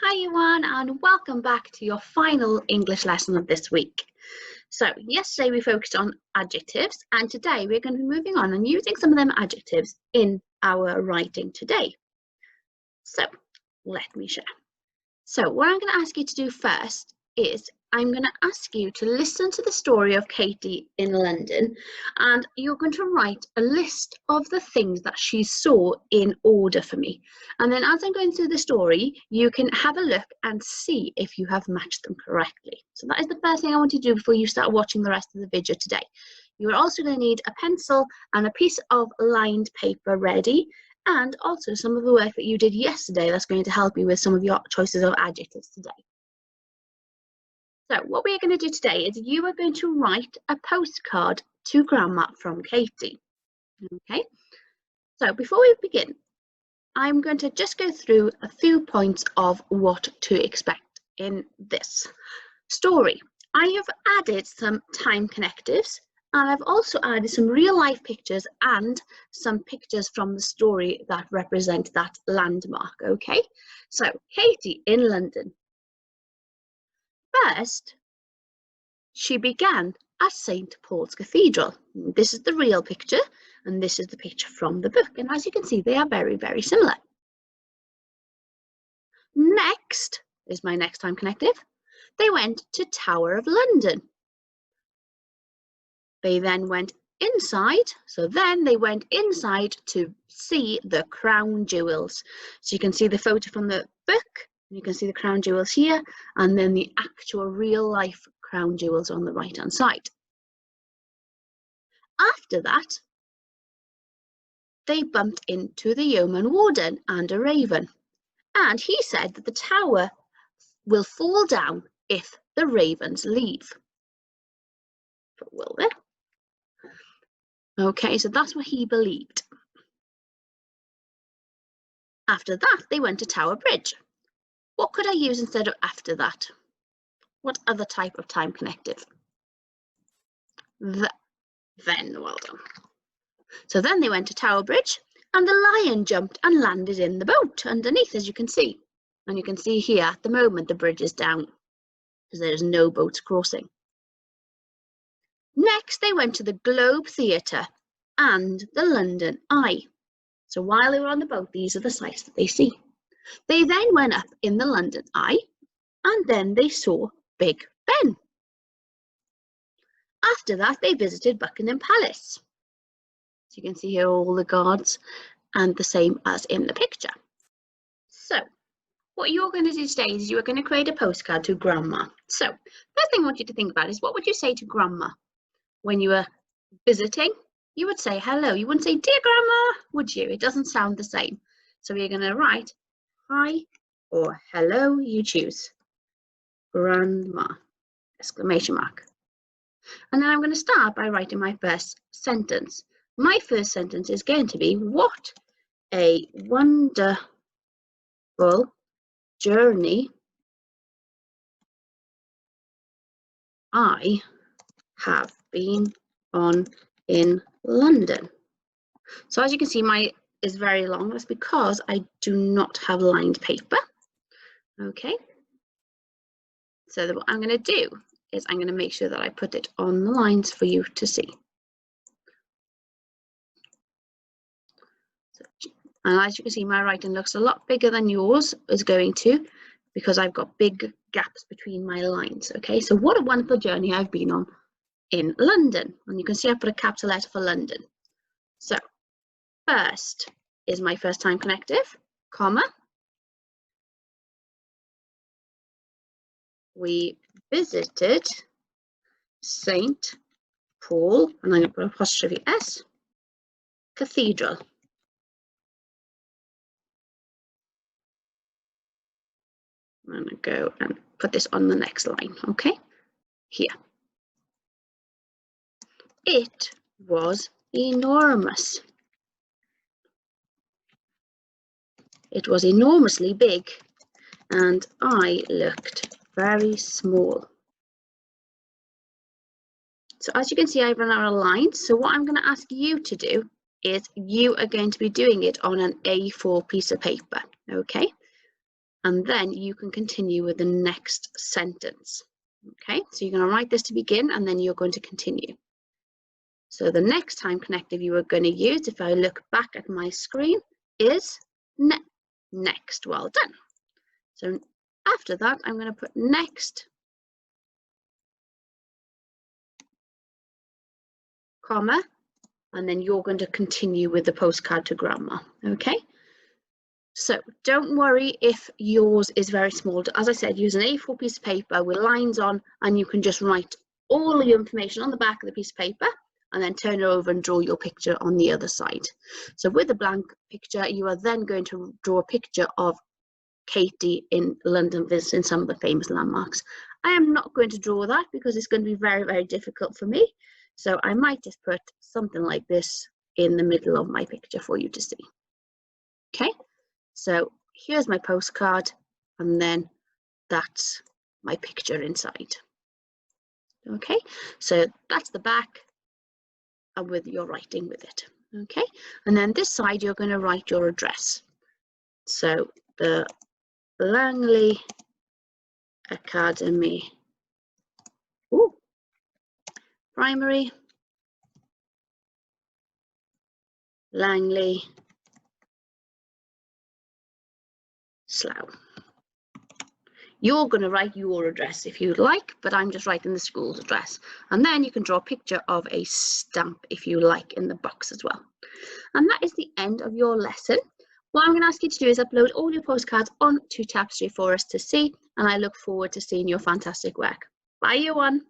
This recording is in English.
Hi everyone, and welcome back to your final English lesson of this week. So yesterday we focused on adjectives, and today we're going to be moving on and using some of them adjectives in our writing today. So let me share. So what I'm going to ask you to do first is I'm going to ask you to listen to the story of Katie in London, and you're going to write a list of the things that she saw in order for me. And then as I'm going through the story, you can have a look and see if you have matched them correctly. So that is the first thing I want you to do before you start watching the rest of the video today. You are also going to need a pencil and a piece of lined paper ready, and also some of the work that you did yesterday that's going to help you with some of your choices of adjectives today. So what we're going to do today is you are going to write a postcard to Grandma from Katie. Okay, so before we begin, I'm going to just go through a few points of what to expect in this story. I have added some time connectives, and I've also added some real life pictures and some pictures from the story that represent that landmark. Okay, so Katie in London. First, she began at St. Paul's Cathedral. This is the real picture, and this is the picture from the book. And as you can see, they are very, very similar. Next is my next time connective. They went to Tower of London. They then went inside. So then they went inside to see the crown jewels. So you can see the photo from the book. You can see the crown jewels here, and then the actual real life crown jewels on the right hand side. After that, they bumped into the yeoman warden and a raven, and he said that the tower will fall down if the ravens leave. But will they? Okay, so that's what he believed. After that, they went to Tower Bridge. What could I use instead of after that? What other type of time connective? Then, well done. So then they went to Tower Bridge, and the lion jumped and landed in the boat underneath, as you can see. And you can see here at the moment the bridge is down because there's no boats crossing. Next, they went to the Globe Theatre and the London Eye. So while they were on the boat, these are the sights that they see. They then went up in the London Eye, and then they saw Big Ben. After that, they visited Buckingham Palace. So you can see here all the guards, and the same as in the picture. So what you're going to do today is you are going to create a postcard to Grandma. So first thing I want you to think about is, what would you say to Grandma when you were visiting? You would say hello. You wouldn't say dear Grandma, would you? It doesn't sound the same. So you're going to write hi or hello, you choose. Grandma, exclamation mark. And then I'm going to start by writing my first sentence. My first sentence is going to be, what a wonderful journey I have been on in London. So as you can see, my is very long. That's because I do not have lined paper. Okay. So what I'm going to do is I'm going to make sure that I put it on the lines for you to see. And as you can see, my writing looks a lot bigger than yours is going to, because I've got big gaps between my lines. Okay, so what a wonderful journey I've been on in London. And you can see I put a capital letter for London. So first is my first time connective, comma. We visited St. Paul, and I'm going to put apostrophe S, Cathedral. I'm going to go and put this on the next line, okay? Here. It was enormous. It was enormously big, and I looked very small. So as you can see, I've run out of lines. So what I'm going to ask you to do is you are going to be doing it on an A4 piece of paper, okay? and then you can continue with the next sentence. Okay, so you're going to write this to begin, and then you're going to continue. So the next time connective you are going to use, if I look back at my screen, is next. Well done. So after that, I'm going to put next, comma, and then you're going to continue with the postcard to grandma. Okay, so don't worry if yours is very small. As I said, use an A4 piece of paper with lines on, and you can just write all the information on the back of the piece of paper and then turn it over and draw your picture on the other side. So with a blank picture, you are then going to draw a picture of Katie in London visiting some of the famous landmarks. I am not going to draw that because it's going to be very, very difficult for me. So I might just put something like this in the middle of my picture for you to see. Okay, so here's my postcard, and then that's my picture inside. Okay, so that's the back, and with your writing with it. Okay, and then this side you're going to write your address. So the Langley Academy Primary, Langley, Slough. You're going to write your address if you'd like, but I'm just writing the school's address. And then you can draw a picture of a stamp if you like in the box as well. And that is the end of your lesson. What I'm going to ask you to do is upload all your postcards onto Tapestry for us to see, and I look forward to seeing your fantastic work. Bye, year one.